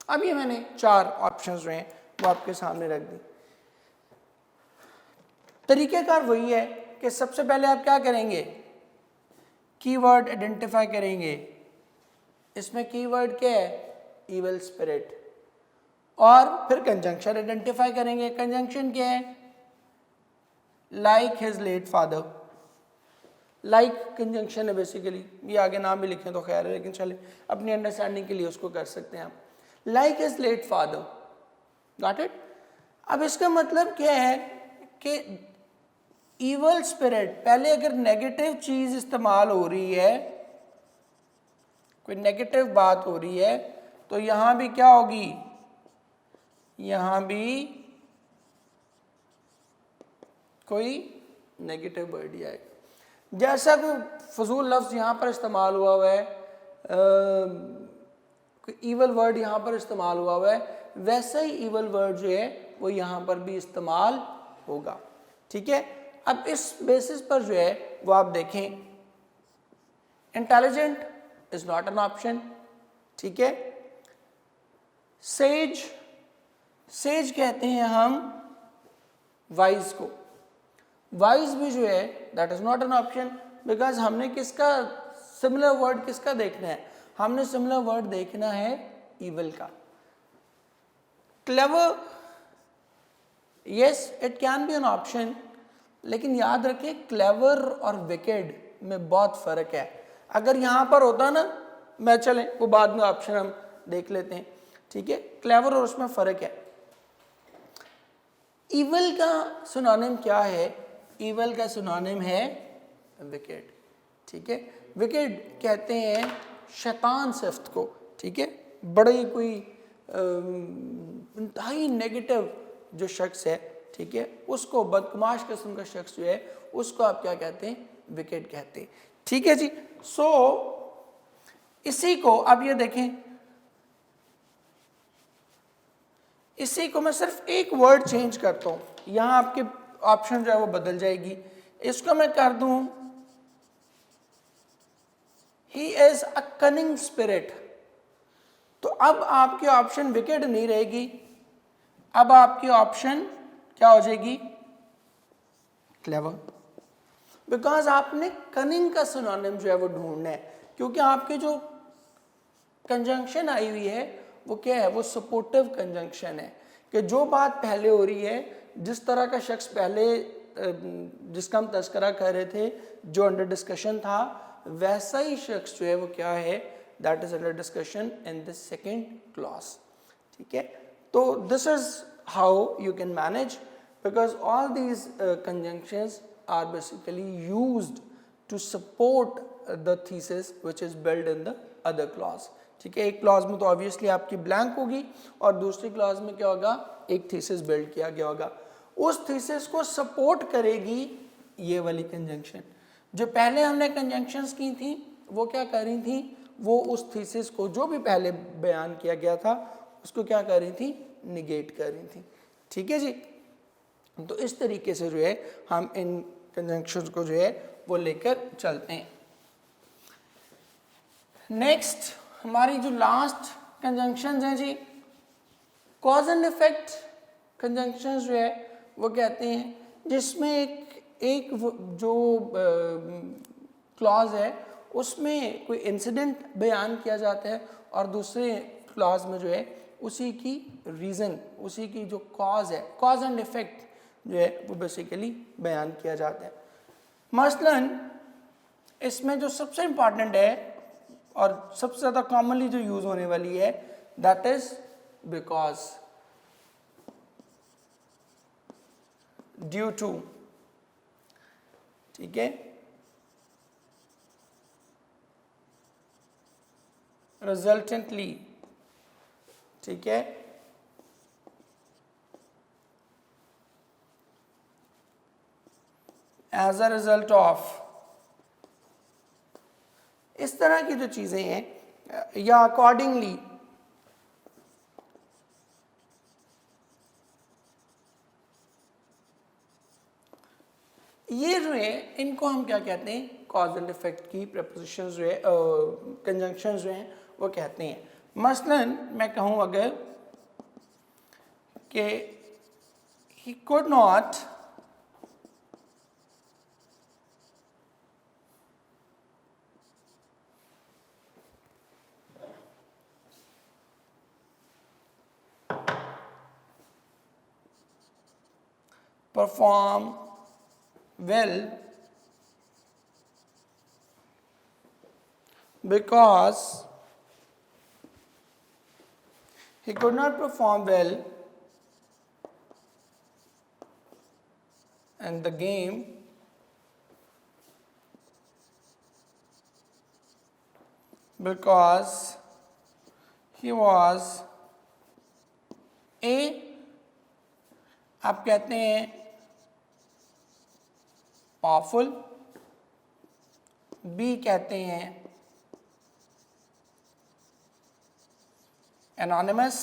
अब ये मैंने 4 ऑप्शंस जो हैं वो आपके सामने रख दी। तरीक़ेकार वही है कि सबसे पहले आप क्या करेंगे, कीवर्ड आइडेंटिफाई करेंगे। इसमें कीवर्ड क्या है, इविल स्पिरिट, और फिर कंजंक्शन आइडेंटिफाई करेंगे। कंजंक्शन क्या है, like his late father. Like conjunction है बेसिकली, ये आगे नाम भी लिखें तो खैर है, लेकिन चले अपनी अंडरस्टैंडिंग के लिए उसको कर सकते हैं आप। Like his late father, got it. अब इसका मतलब क्या है कि इवल स्पिरिट, पहले अगर नेगेटिव चीज इस्तेमाल हो रही है, कोई नेगेटिव बात हो रही है, तो यहां भी क्या होगी, यहां भी कोई नेगेटिव वर्ड ही आएगा। जैसा कोई फजूल लफ्ज यहां पर इस्तेमाल हुआ है, कोई इवल वर्ड यहां पर इस्तेमाल हुआ है, वैसा ही इवल वर्ड जो है वो यहां पर भी इस्तेमाल होगा। ठीक है, अब इस बेसिस पर जो है वो आप देखें, intelligent is not an option. ठीक है, सेज, सेज कहते हैं हम वाइज को। वाइज भी जो है that is not an option, because हमने किसका सिमिलर वर्ड किसका देखना है, हमने सिमिलर वर्ड देखना है इविल का। Clever, yes it can be an option, लेकिन याद रखें क्लेवर और विकेड में बहुत फर्क है। अगर यहां पर होता ना, मैं चलें वो बाद में ऑप्शन हम देख लेते हैं। ठीक है, क्लेवर और उसमें फर्क है। इविल का सिनोनिम क्या है, इविल का सिनोनिम है विकेड। ठीक है, विकेड कहते हैं शैतान सिफ्त को। ठीक है, बड़े कोई इंतहाई नेगेटिव जो शख्स है, ठीक है, उसको बदमाश किस्म का शख्स जो है उसको आप क्या कहते हैं, विकेड कहते हैं। ठीक है जी। सो इसी को अब ये देखें, इसी को मैं सिर्फ एक वर्ड चेंज करता हूं, यहां आपके ऑप्शन जो है वो बदल जाएगी। इसको मैं कर दूं ही इज अ कनिंग स्पिरिट, तो अब आपकी ऑप्शन विकेड नहीं रहेगी, अब आपकी ऑप्शन क्या हो जाएगी, क्लेवर। बिकॉज आपने कनिंग का सिनोनिम जो है वो ढूंढना है, क्योंकि आपकी जो कंजंक्शन आई हुई है वो क्या है, वो सपोर्टिव कंजंक्शन है, कि जो बात पहले हो रही है, जिस तरह का शख्स पहले जिसका हम तस्करा कर रहे थे, जो अंडर डिस्कशन था, वैसा ही शख्स जो है वो क्या है, that is under discussion in this second clause. ठीक है, तो this is how you can manage, because all these conjunctions are basically used to support the thesis which is built in the other clause। ठीक है, एक clause में तो obviously आपकी blank होगी और दूसरी क्लॉज में क्या होगा, एक थीसिस बिल्ड किया गया होगा, उस थीसिस को सपोर्ट करेगी ये वाली कंजंक्शन। जो पहले हमने कंजंक्शंस की थी वो क्या कर रही थी, वो उस थीसिस को जो भी पहले बयान किया गया था उसको क्या कर रही थी, निगेट कर रही थी। ठीक है जी। तो इस तरीके से जो है हम इन कंजंक्शंस को जो है वो लेकर चलते हैं। नेक्स्ट हमारी जो लास्ट कंजंक्शंस हैं जी, कॉज एंड इफेक्ट कंजंक्शंस जो है वो कहते हैं जिसमें एक जो क्लॉज है उसमें कोई इंसिडेंट बयान किया जाता है और दूसरे क्लॉज में जो है उसी की रीज़न, उसी की जो कॉज है, कॉज एंड इफेक्ट जो है वो बेसिकली बयान किया जाता है। मसलन इसमें जो सबसे इम्पॉर्टेंट है और सबसे ज़्यादा कॉमनली जो यूज़ होने वाली है that is because, due to, ठीक है, रिजल्टेंटली, ठीक है, एज अ रिजल्ट ऑफ, इस तरह की जो चीज़ें हैं, या अकॉर्डिंगली, ये जो है इनको हम क्या कहते हैं, कॉज एंड इफेक्ट की प्रपोजिशंस जो है, कंजंक्शंस जो हैं वो कहते हैं। मसलन मैं कहूँ अगर कि he could not perform well because he could not perform well in the game because he was a, आप कहते हैं पावरफुल, बी कहते हैं एनोनिमस,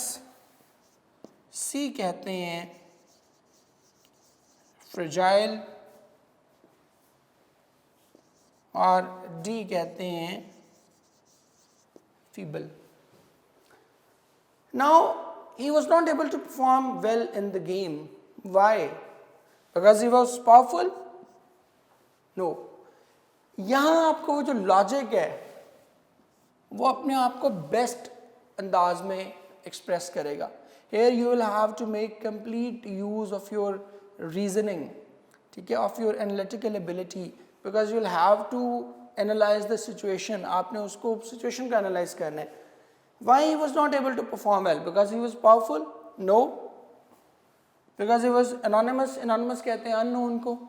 सी कहते हैं फ्रेजाइल और डी कहते हैं feeble. Now he was not able to perform well in the game. Why? Because he was powerful? No. यहाँ आपको वो जो लॉजिक है वो अपने आप को बेस्ट अंदाज में एक्सप्रेस करेगा। Here you will have to make complete use of your reasoning, ठीक है, of your analytical ability, because you will have to analyze the situation. आपने उसको situation का analyze करना है। Why he was not able to perform well? Because he was powerful? No. Because he was anonymous. Anonymous कहते हैं unknown को.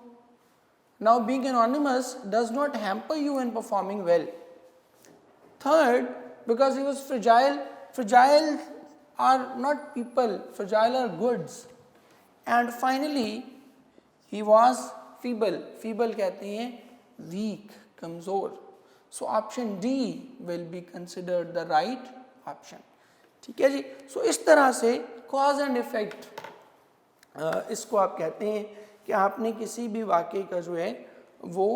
Now being anonymous does not hamper you in performing well. Third, because he was fragile. Fragile are not people. Fragile are goods. And finally, he was feeble. Feeble कहते हैं weak, कमज़ोर. So option D will be considered the right option. ठीक है जी। So इस तरह से cause and effect इसको आप कहते हैं कि आपने किसी भी वाक़े का जो है वो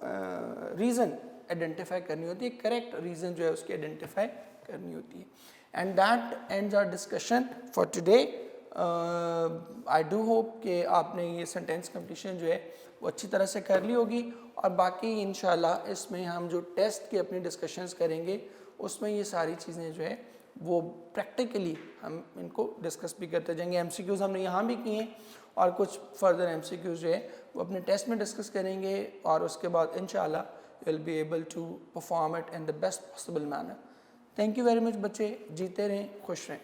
रीज़न आइडेंटिफाई करनी होती है, करेक्ट रीज़न जो है उसकी आइडेंटिफाई करनी होती है। And that ends our discussion for today. I do hope कि आपने ये सेंटेंस कंप्लीशन जो है वो अच्छी तरह से कर ली होगी, और बाकी इंशाल्लाह इसमें हम जो टेस्ट की अपनी डिस्कशंस करेंगे उसमें ये सारी चीज़ें जो है वो प्रैक्टिकली हम इनको डिस्कस भी करते जाएंगे। एमसीक्यूज़ हमने यहाँ भी किए हैं और कुछ फर्दर एमसीक्यूज़ जो है वो अपने टेस्ट में डिस्कस करेंगे, और उसके बाद इंशाल्लाह will be able to perform it in the best possible manner. Thank you very much बच्चे, जीते रहें, खुश रहें।